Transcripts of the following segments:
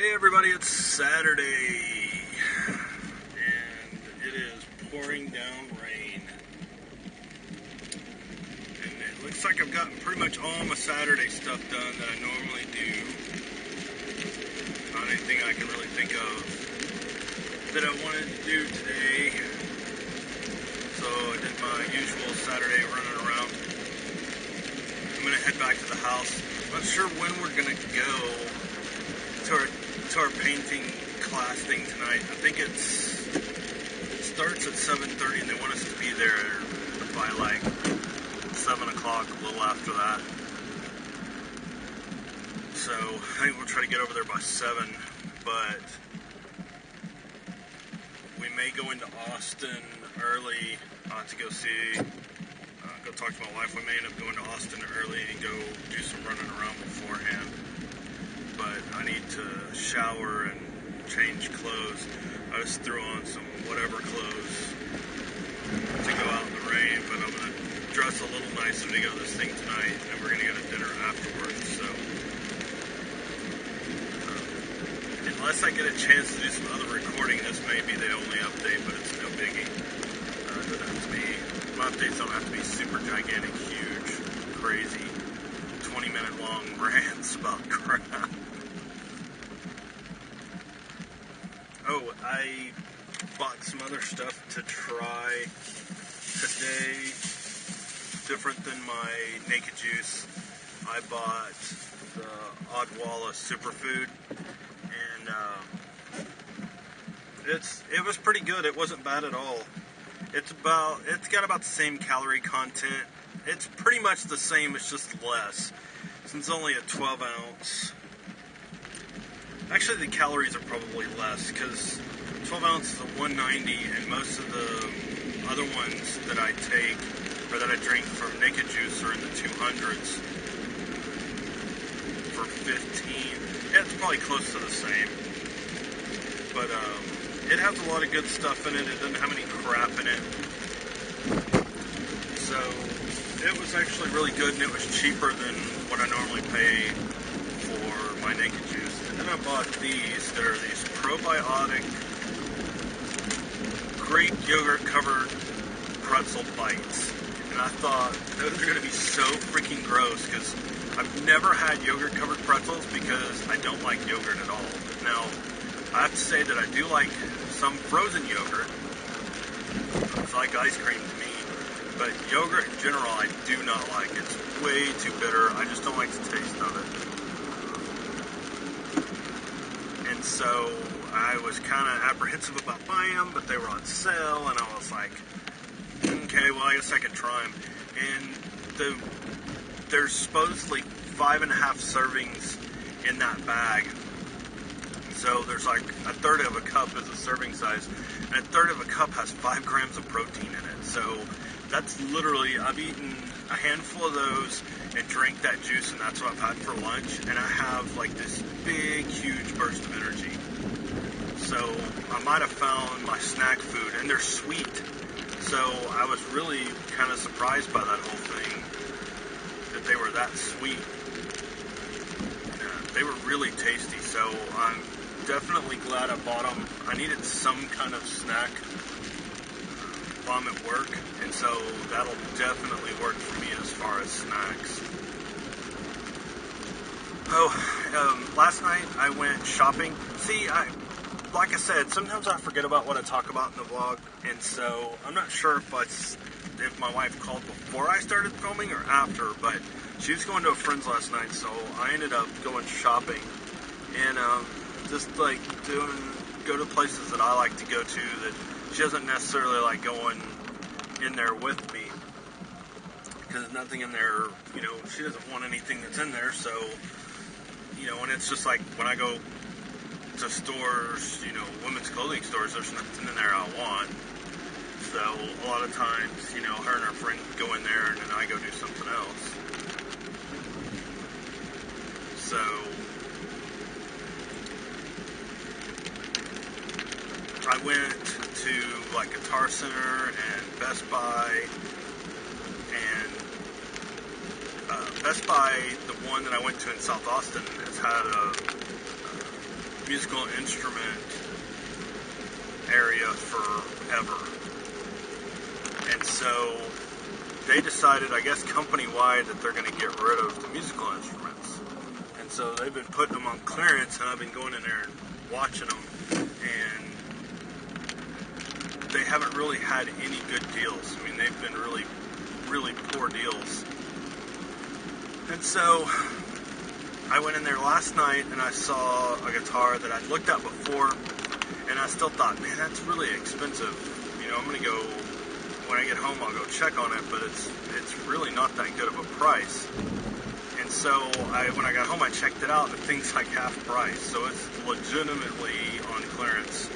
Hey everybody, it's Saturday, and it is pouring down rain. And it looks like I've gotten pretty much all my Saturday stuff done that I normally do. Not anything I can really think of that I wanted to do today. So I did my usual Saturday running around. I'm going to head back to the house. I'm not sure when we're going to go to our painting class thing tonight. I think it starts at 7:30 and they want us to be there by like 7 o'clock, a little after that. So I think we'll try to get over there by 7, but we may go into Austin early to go talk to my wife. We may end up going to Austin early and go do some running around beforehand. But I need to shower and change clothes. I just threw on some whatever clothes to go out in the rain, but I'm going to dress a little nicer to go to this thing tonight, and we're going to go to dinner afterwards. So, unless I get a chance to do some other recording, this may be the only update, but it's no biggie. My updates don't have to be super gigantic, huge, crazy, 20-minute long rants about crap. Oh, I bought some other stuff to try today, different than my Naked Juice. I bought the Odwalla Superfood, and it was pretty good. It wasn't bad at all. It's got about the same calorie content. It's pretty much the same, it's just less. Since it's only a 12 ounce. Actually, the calories are probably less, because 12 ounces is a 190, and most of the other ones that I take, or that I drink from Naked Juice, are in the 200s for 15. Yeah, it's probably close to the same. But, it has a lot of good stuff in it. It doesn't have any crap in it. So, it was actually really good, and it was cheaper than what I normally pay for my Naked Juice. And then I bought these. They're these probiotic grape yogurt covered pretzel bites. And I thought those are going to be so freaking gross, because I've never had yogurt covered pretzels because I don't like yogurt at all. Now, I have to say that I do like some frozen yogurt. It's like ice cream to me. But yogurt in general, I do not like. It's way too bitter. I just don't like the taste of it. And so I was kind of apprehensive about buying them, but they were on sale, and I was like, okay, well, I guess I can try them. And there's supposedly 5.5 servings in that bag. So there's like a third of a cup is a serving size, and a third of a cup has 5 grams of protein in it. So that's literally, I've eaten a handful of those and drank that juice, and that's what I've had for lunch, and I have like this big, huge burst of energy. So I might have found my snack food, and they're sweet. So I was really kind of surprised by that whole thing, that they were that sweet. They were really tasty, so I'm definitely glad I bought them. I needed some kind of snack while I'm at work, and so that'll definitely work for me as far as snacks. Last night I went shopping. See, like I said, sometimes I forget about what I talk about in the vlog, and so I'm not sure if my wife called before I started filming or after, but she was going to a friend's last night, so I ended up going shopping, and just like go to places that I like to go to that she doesn't necessarily like going in there with me, because there's nothing in there, she doesn't want anything that's in there. So, and it's just like when I go to stores, women's clothing stores, there's nothing in there I want. So a lot of times, her and her friend go in there, and then I go do something else. So I went to like Guitar Center and Best Buy, and Best Buy, the one that I went to in South Austin, has had a musical instrument area forever. And so they decided, I guess company-wide, that they're going to get rid of the musical instruments. And so they've been putting them on clearance, and I've been going in there and watching them, and they haven't really had any good deals. I mean, they've been really, really poor deals. And so I went in there last night and I saw a guitar that I'd looked at before, and I still thought, man, that's really expensive. You know, I'm going to go, when I get home, I'll go check on it, but it's really not that good of a price. And so when I got home, I checked it out, and the thing's like half price. So it's legitimately on clearance.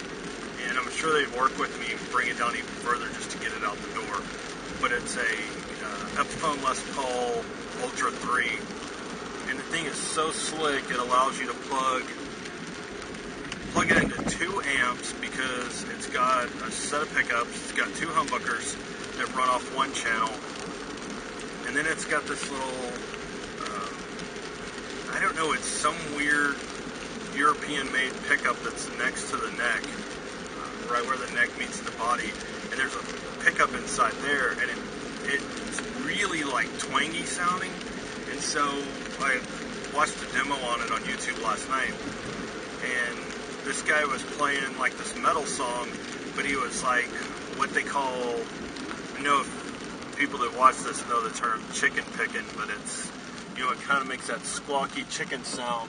And I'm sure they'd work with me and bring it down even further just to get it out the door. But it's a Epiphone Les Paul Ultra 3. And the thing is so slick, it allows you to plug it into 2 amps because it's got a set of pickups, it's got 2 humbuckers that run off 1 channel, and then it's got this little, I don't know, it's some weird European-made pickup that's next to the neck, right where the neck meets the body, and there's a pickup inside there, and it's really like twangy sounding. And so I watched a demo on it on YouTube last night, and this guy was playing like this metal song, but he was like what they call, I know if people that watch this know the term chicken picking, but it's, you know, it kind of makes that squawky chicken sound.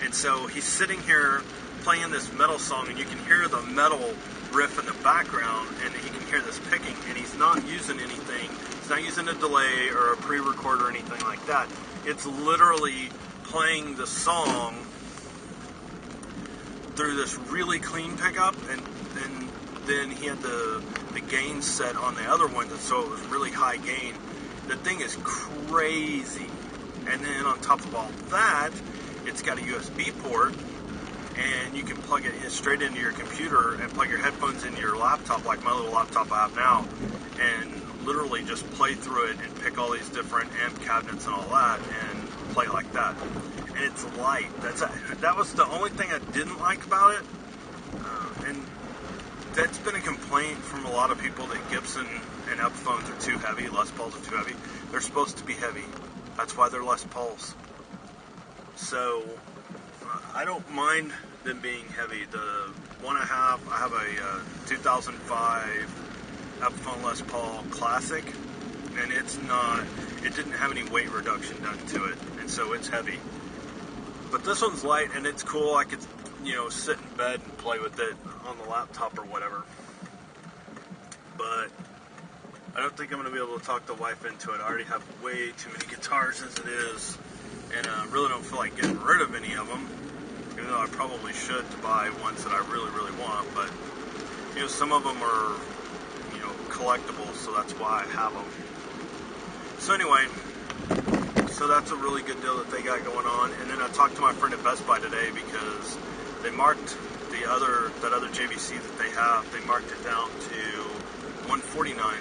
And so he's sitting here playing this metal song, and you can hear the metal riff in the background, and he can hear this picking, and he's not using anything. He's not using a delay or a pre-record or anything like that. It's literally playing the song through this really clean pickup, and then he had the gain set on the other one, so it was really high gain. The thing is crazy. And then on top of all that, it's got a USB port, and you can plug it straight into your computer and plug your headphones into your laptop, like my little laptop I have now, and literally just play through it and pick all these different amp cabinets and all that and play like that. And it's light. That was the only thing I didn't like about it. And that's been a complaint from a lot of people that Gibson and Epiphones are too heavy, Les Pauls are too heavy. They're supposed to be heavy. That's why they're Les Pauls. So I don't mind them being heavy. The one I have a 2005 Epiphone Les Paul Classic, and it didn't have any weight reduction done to it, and so it's heavy. But this one's light, and it's cool. I could, you know, sit in bed and play with it on the laptop or whatever. But I don't think I'm going to be able to talk the wife into it. I already have way too many guitars as it is, and I really don't feel like getting rid of any of them, even though I probably should to buy ones that I really, really want. But, you know, some of them are, you know, collectibles, so that's why I have them. So anyway, so that's a really good deal that they got going on. And then I talked to my friend at Best Buy today because they marked that other JVC that they have, they marked it down to $149,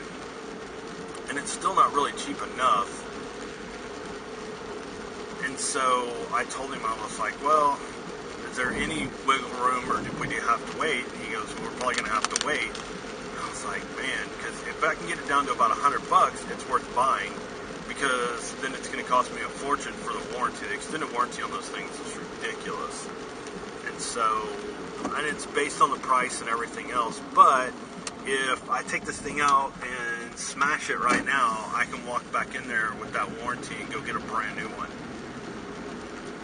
and it's still not really cheap enough. And so I told him, I was like, well, is there any wiggle room, or do we have to wait? And he goes, well, we're probably going to have to wait. And I was like, man, because if I can get it down to about $100, it's worth buying, because then it's going to cost me a fortune for the warranty. The extended warranty on those things is ridiculous. And so, and it's based on the price and everything else, but if I take this thing out and smash it right now, I can walk back in there with that warranty and go get a brand new one.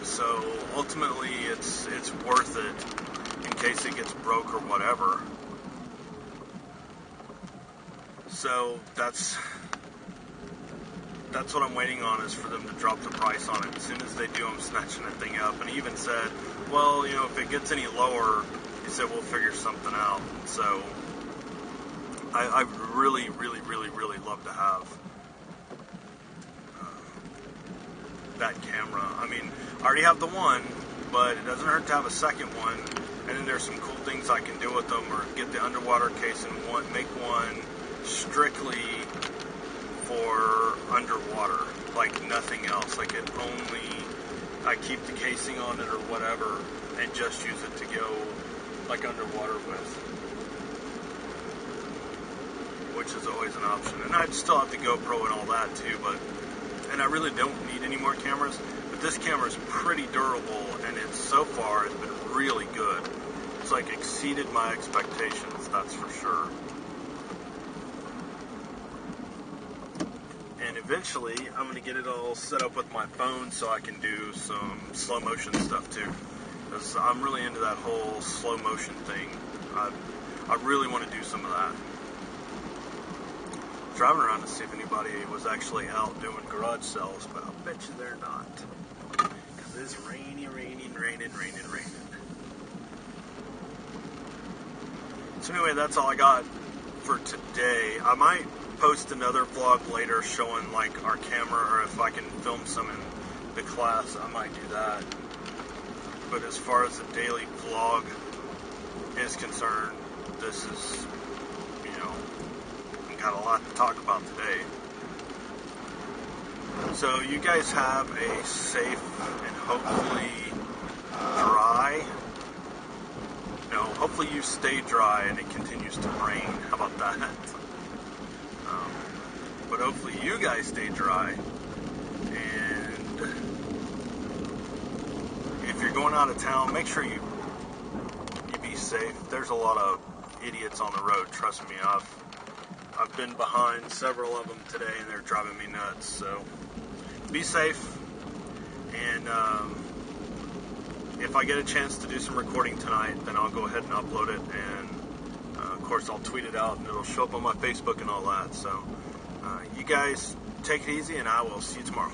So ultimately, it's worth it in case it gets broke or whatever. So that's what I'm waiting on, is for them to drop the price on it. As soon as they do, I'm snatching that thing up. And he even said, well, you know, if it gets any lower, he said, we'll figure something out. So I really, really, really, really love to have that camera. I mean, I already have the one, but it doesn't hurt to have a second one. And then there's some cool things I can do with them, or get the underwater case and make one strictly for underwater, like nothing else. Like it only I keep the casing on it or whatever and just use it to go like underwater with, which is always an option. And I'd still have the GoPro and all that too, and I really don't need any more cameras, but this camera is pretty durable, and it's so far has been really good. It's like exceeded my expectations, that's for sure. And eventually I'm going to get it all set up with my phone so I can do some slow motion stuff too, because I'm really into that whole slow motion thing. I really want to do some of that. Driving around to see if anybody was actually out doing garage sales, but I'll bet you they're not, because it's raining. So anyway, that's all I got for today. I might post another vlog later showing like our camera, or if I can film some in the class, I might do that. But as far as the daily vlog is concerned, this is, got a lot to talk about today. So you guys have a safe and hopefully dry, hopefully you stay dry and it continues to rain. How about that? But hopefully you guys stay dry, and if you're going out of town, make sure you be safe. There's a lot of idiots on the road, trust me. I've been behind several of them today, and they're driving me nuts. So be safe, and if I get a chance to do some recording tonight, then I'll go ahead and upload it, and of course I'll tweet it out, and it'll show up on my Facebook and all that. So you guys take it easy, and I will see you tomorrow.